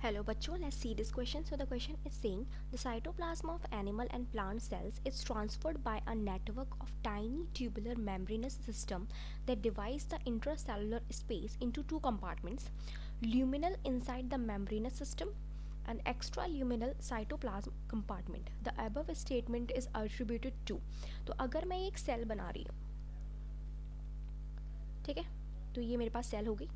Hello bachcho, let's see this question. So the question is saying the cytoplasm of animal and plant cells is transferred by a network of tiny tubular membranous system that divides the intracellular space into two compartments, luminal inside the membranous system and extraluminal cytoplasm compartment. The above statement is attributed to. तो अगर मैं एक cell बना रही हूँ, ठीक है, तो ये मेरे पास सेल हो गई,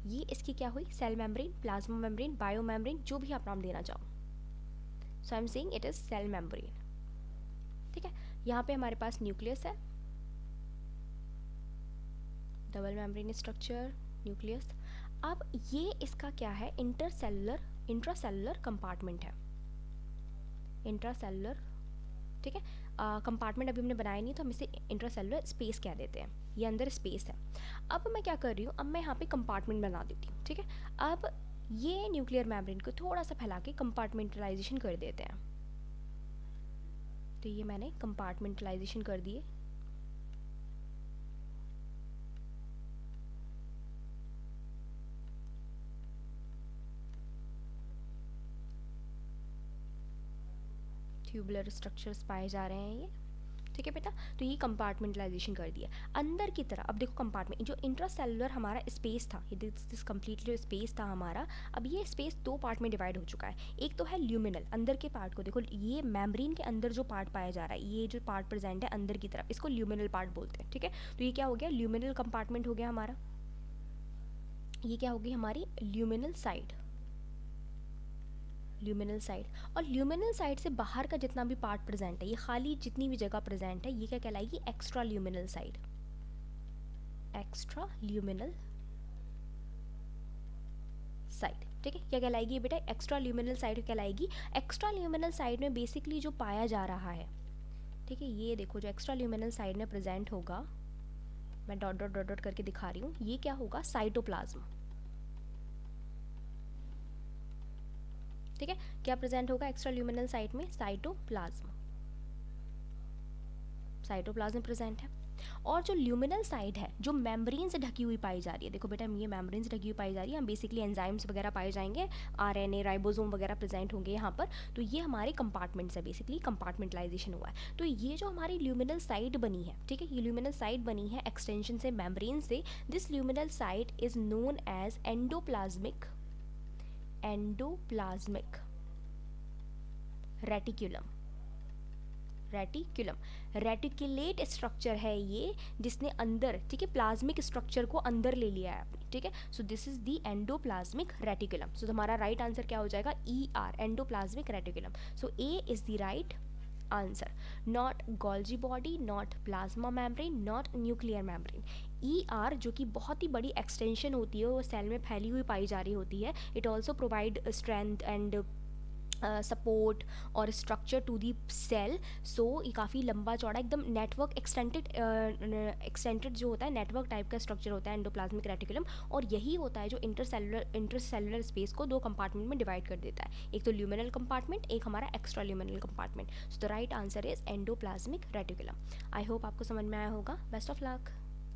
ये इसकी क्या हुई, cell membrane, plasma membrane, bio membrane, जो भी आप नाम देना चाहो. So I am saying it is cell membrane. ठीक है, यहाँ पे हमारे पास न्यूक्लियस है, डबल मेम्ब्रेन स्ट्रक्चर, न्यूक्लियस. अब ये इसका क्या है, इंट्रासेलुलर कंपार्टमेंट है, इंट्रासेलुलर. ठीक है, कंपार्टमेंट अभी हमने बनाया नहीं तो हम इसे इंट्रासेलुलर स्पेस कह देते हैं, ये अंदर स्पेस है. अब मैं क्या कर रही हूँ, अब मैं यहाँ पे कंपार्टमेंट बना देती हूँ. ठीक है, अब ये न्यूक्लियर मेम्ब्रेन को थोड़ा सा फैला के कंपार्टमेंटलाइजेशन कर देते हैं. तो ये मैंने कंपार्टमेंटलाइजेशन कर दिए. ट्यूबुलर स्ट्रक्चर्स पाए जा रहे हैं ये. ठीक है बेटा, तो ये कंपार्टमेंटलाइजेशन कर दिया अंदर की तरह. अब देखो कंपार्टमेंट, जो इंट्रासेलुलर हमारा स्पेस था, ये दिस कम्प्लीटली स्पेस था हमारा, अब ये स्पेस दो पार्ट में डिवाइड हो चुका है. एक तो है ल्यूमिनल, अंदर के पार्ट को देखो, ये मेम्ब्रेन के अंदर जो पार्ट पाया जा रहा है, ये जो पार्ट प्रेजेंट है अंदर की तरफ, इसको ल्यूमिनल पार्ट बोलते हैं. ठीक है, तो ये क्या हो गया, ल्यूमिनल कंपार्टमेंट हो गया हमारा. ये क्या होगी हमारी ल्यूमिनल साइड, ल्यूमिनल साइड. और ल्यूमिनल साइड से बाहर का जितना भी पार्ट प्रेजेंट है, ये खाली जितनी भी जगह प्रेजेंट है, ये क्या कहलाएगी, extra luminal side, extra luminal side. ठीक है, क्या कहलाएगी बेटा, एक्स्ट्रा ल्यूमिनल साइड कहलाएगी. एक्स्ट्रा ल्यूमिनल साइड में बेसिकली जो पाया जा रहा है, ठीक है, ये देखो जो एक्स्ट्रा ल्यूमिनल साइड में प्रेजेंट होगा, मैं डॉट डॉट डॉट डॉट करके दिखा रही हूँ, ये क्या होगा, साइटोप्लाज्म. ठीक है, क्या प्रेजेंट होगा एक्स्ट्रा ल्यूमिनल साइड में, साइटोप्लाज्म, साइटोप्लाज्म प्रेजेंट है. और जो ल्यूमिनल साइड है, जो मेम्ब्रेन से ढकी हुई पाई जा रही है, देखो बेटा ये मेम्ब्रेन से ढकी हुई पाई जा रही है, हम बेसिकली एंजाइम्स वगैरह पाए जाएंगे, आरएनए, राइबोसोम वगैरह प्रेजेंट होंगे यहाँ पर. तो ये हमारे कंपार्टमेंट्स है, बेसिकली कंपार्टमेंटलाइजेशन हुआ है. तो ये जो हमारी ल्यूमिनल साइड बनी है, ठीक है, ये ल्यूमिनल साइड बनी है एक्सटेंशन से, मेम्ब्रेन से. This luminal side is known as endoplasmic reticulum. Reticulate structure है ये, जिसने अंदर, ठीक है, प्लाज्मिक स्ट्रक्चर को अंदर ले लिया है आपने. ठीक है, so this is the endoplasmic reticulum. So हमारा राइट आंसर क्या हो जाएगा, ER, endoplasmic reticulum. So A is the right answer. Not Golgi body, not plasma membrane, not nuclear membrane. ER जो कि बहुत ही बड़ी एक्सटेंशन होती है, वो सेल में फैली हुई पाई जा रही होती है. It also provide strength and support और स्ट्रक्चर टू दी सेल. सो ये काफ़ी लंबा चौड़ा एकदम नेटवर्क एक्सटेंटेड जो होता है, नेटवर्क टाइप का स्ट्रक्चर होता है एंडोप्लाज्मिक रेटिकुलम. और यही होता है जो इंटरसेलुलर स्पेस को दो कंपार्टमेंट में डिवाइड कर देता है, एक तो ल्यूमिनल कंपार्टमेंट, एक हमारा extra luminal compartment. So the right answer is endoplasmic reticulum. I hope आपको समझ में आया होगा. Best of luck.